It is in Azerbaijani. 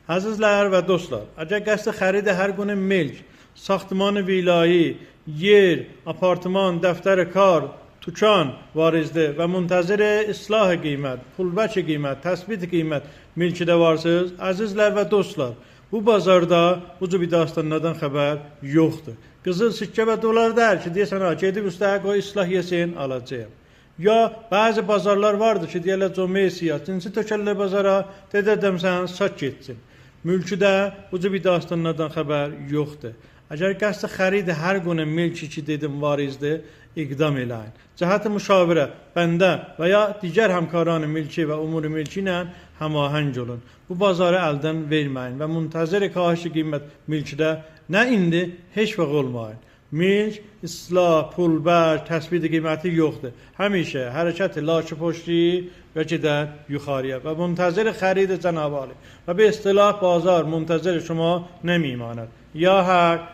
Əzizlər və dostlar, əgər qəsd xərid hər gune mülk, saxtaman vilayı, yer, apartman, dəftər kar, tükan varizdir və müntəzir islah qiymət, pulbək qiymət, təsbit qiymət mülkdə varsınız, əzizlər və dostlar, bu bazarda bu cür dastanlardan xəbər yoxdur. Qızıl sikkə və dolar deyir ki, deyəsən, gedib üstəyə qoy islah yesin, alacağım. Ya bazı bazarlar vardır ki, deyərlər cömeysiya, cinsi tökərlər bazara, dedədəm sən, sat getsin. Mülküdə bu cür dastanlardan xəbər yoxdur. Əgər qəsd xərid hər gune mülki ki dedim varizdir, iqdam eləyin. Cəhət müşavirə, bəndə və ya digər həmkaran mülki və umuri mülki ilə həmahəng olun. Bu bazarı əldən verməyin və müntəzir kahiş qiymət mülkdə nə indi, heç vaxt olmayın. Mülk, islah, pulbər, təsbit qiyməti yoxdur. Həmişə hərəkət laçı poşti və gedər yuxarıya və müntəzir xərid Cənab-ı Ali. Və bir istilah bazar müntəzir şuma nəmimanet. Ya haq